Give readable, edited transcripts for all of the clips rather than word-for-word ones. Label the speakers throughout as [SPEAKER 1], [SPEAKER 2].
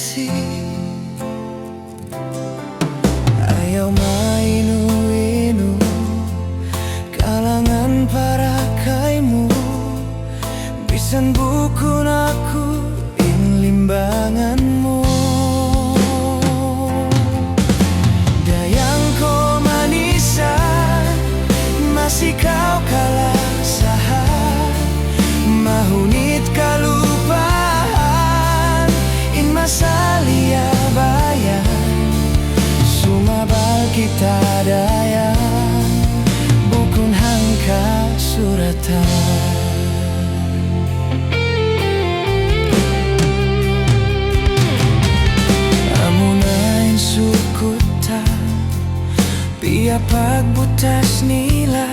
[SPEAKER 1] kasih. Ayaw mainu-inu kalangan para kaimu, bisan bukun aku in limbanganmu. Dayang ko manisan, masih kau kalah sahat, mahunit kalupaan in masalia bayan, sumabal kita daya bukun hangka suratan. Amunain sukuta pia pagbutas nila,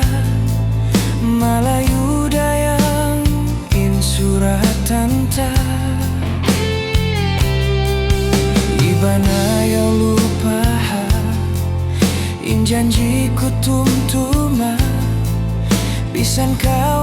[SPEAKER 1] Malayu dayang in suratan ta, ibanayaw lupa in janji ku tumtuma, bisan kau